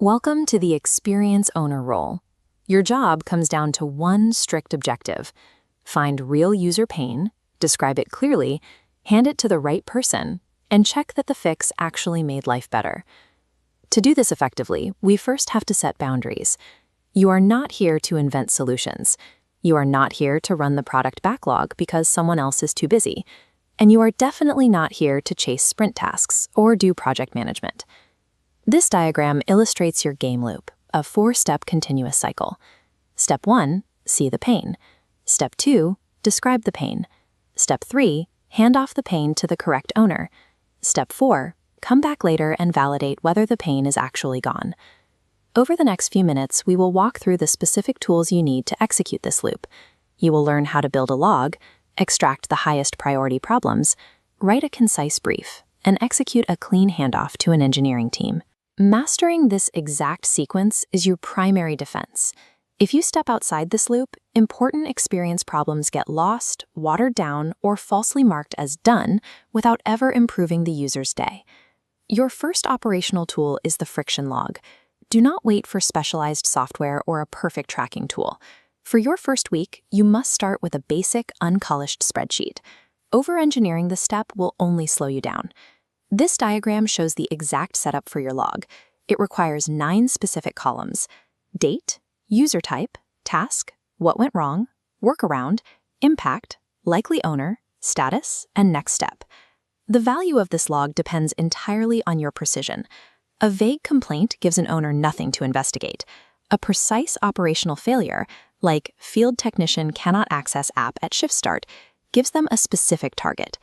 Welcome to the Experience Owner role. Your job comes down to one strict objective: find real user pain, describe it clearly, hand it to the right person, and check that the fix actually made life better. To do this effectively, we first have to set boundaries. You are not here to invent solutions. You are not here to run the product backlog because someone else is too busy. And you are definitely not here to chase sprint tasks or do project management. This diagram illustrates your game loop, a 4-step continuous cycle. Step 1, see the pain. Step 2, describe the pain. Step 3, hand off the pain to the correct owner. Step 4, come back later and validate whether the pain is actually gone. Over the next few minutes, we will walk through the specific tools you need to execute this loop. You will learn how to build a log, extract the highest priority problems, write a concise brief, and execute a clean handoff to an engineering team. Mastering this exact sequence is your primary defense. If you step outside this loop, important experience problems get lost, watered down, or falsely marked as done without ever improving the user's day. Your first operational tool is the friction log. Do not wait for specialized software or a perfect tracking tool. For your first week, you must start with a basic, unpolished spreadsheet. Over-engineering this step will only slow you down. This diagram shows the exact setup for your log. It requires 9 specific columns: date, user type, task, what went wrong, workaround, impact, likely owner, status, and next step. The value of this log depends entirely on your precision. A vague complaint gives an owner nothing to investigate. A precise operational failure, like field technician cannot access app at shift start, gives them a specific target.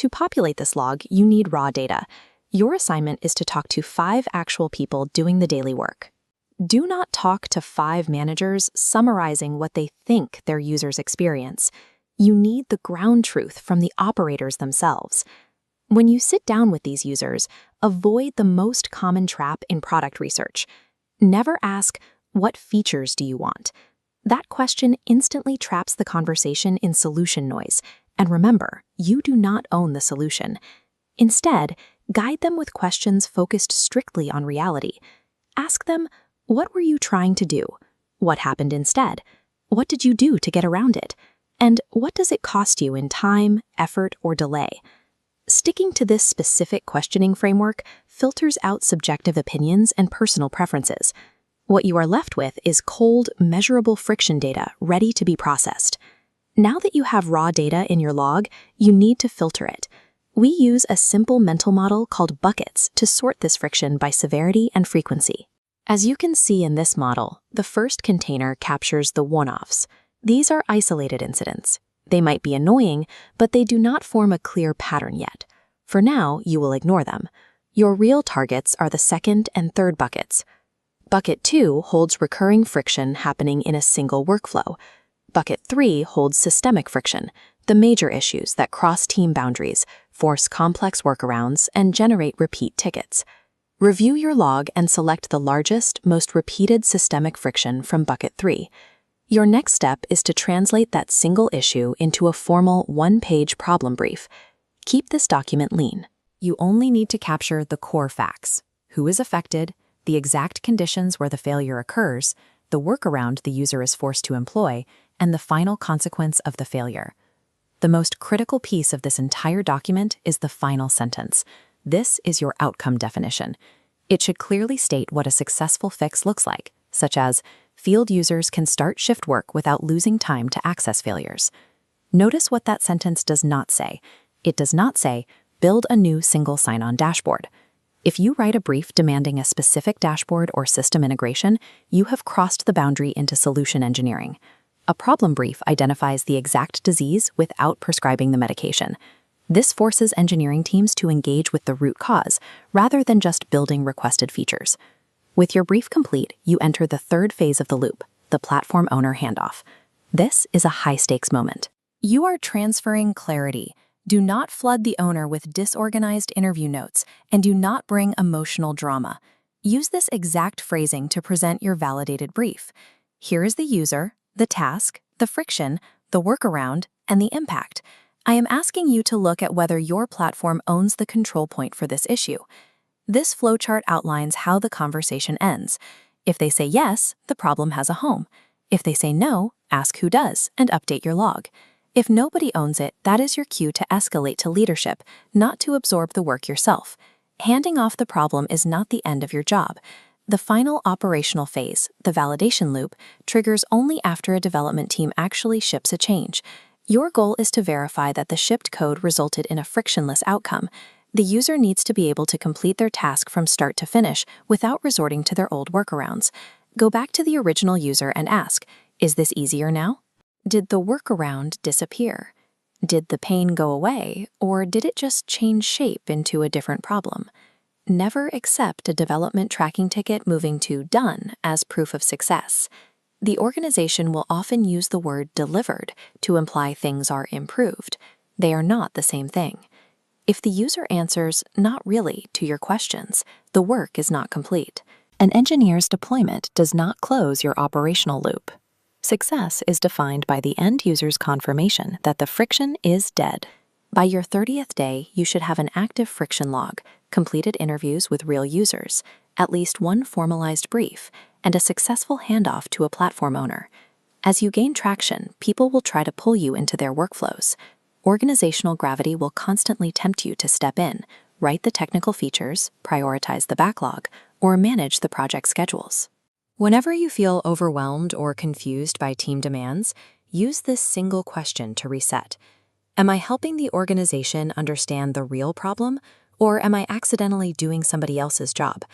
To populate this log, you need raw data. Your assignment is to talk to 5 actual people doing the daily work. Do not talk to 5 managers summarizing what they think their users experience. You need the ground truth from the operators themselves. When you sit down with these users, avoid the most common trap in product research. Never ask, "What features do you want?" That question instantly traps the conversation in solution noise. And remember, you do not own the solution. Instead, guide them with questions focused strictly on reality. Ask them, what were you trying to do? What happened instead? What did you do to get around it? And what does it cost you in time, effort, or delay? Sticking to this specific questioning framework filters out subjective opinions and personal preferences. What you are left with is cold, measurable friction data ready to be processed. Now that you have raw data in your log, you need to filter it. We use a simple mental model called buckets to sort this friction by severity and frequency. As you can see in this model, the first container captures the one-offs. These are isolated incidents. They might be annoying, but they do not form a clear pattern yet. For now, you will ignore them. Your real targets are the second and third buckets. Bucket 2 holds recurring friction happening in a single workflow. Bucket 3 holds systemic friction, the major issues that cross team boundaries, force complex workarounds, and generate repeat tickets. Review your log and select the largest, most repeated systemic friction from Bucket 3. Your next step is to translate that single issue into a formal 1-page problem brief. Keep this document lean. You only need to capture the core facts: who is affected, the exact conditions where the failure occurs, the workaround the user is forced to employ, and the final consequence of the failure. The most critical piece of this entire document is the final sentence. This is your outcome definition. It should clearly state what a successful fix looks like, such as, field users can start shift work without losing time to access failures. Notice what that sentence does not say. It does not say, build a new single sign-on dashboard. If you write a brief demanding a specific dashboard or system integration, you have crossed the boundary into solution engineering. A problem brief identifies the exact disease without prescribing the medication. This forces engineering teams to engage with the root cause, rather than just building requested features. With your brief complete, you enter the third phase of the loop, the platform owner handoff. This is a high-stakes moment. You are transferring clarity. Do not flood the owner with disorganized interview notes, and do not bring emotional drama. Use this exact phrasing to present your validated brief. Here is the user, the task, the friction, the workaround, and the impact. I am asking you to look at whether your platform owns the control point for this issue. This flowchart outlines how the conversation ends. If they say yes, the problem has a home. If they say no, ask who does and update your log. If nobody owns it, that is your cue to escalate to leadership, not to absorb the work yourself. Handing off the problem is not the end of your job. The final operational phase, the validation loop, triggers only after a development team actually ships a change. Your goal is to verify that the shipped code resulted in a frictionless outcome. The user needs to be able to complete their task from start to finish without resorting to their old workarounds. Go back to the original user and ask, is this easier now? Did the workaround disappear? Did the pain go away, or did it just change shape into a different problem? Never accept a development tracking ticket moving to done as proof of success. The organization will often use the word delivered to imply things are improved. They are not the same thing. If the user answers not really to your questions, the work is not complete. An engineer's deployment does not close your operational loop. Success is defined by the end user's confirmation that the friction is dead. By your 30th day, you should have an active friction log, completed interviews with real users, at least one formalized brief, and a successful handoff to a platform owner. As you gain traction, people will try to pull you into their workflows. Organizational gravity will constantly tempt you to step in, write the technical features, prioritize the backlog, or manage the project schedules. Whenever you feel overwhelmed or confused by team demands, use this single question to reset. Am I helping the organization understand the real problem, or am I accidentally doing somebody else's job?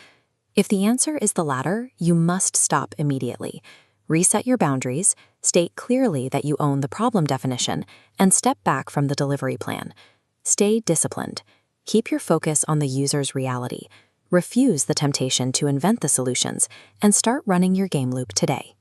If the answer is the latter, you must stop immediately. Reset your boundaries, state clearly that you own the problem definition, and step back from the delivery plan. Stay disciplined. Keep your focus on the user's reality. Refuse the temptation to invent the solutions, and start running your game loop today.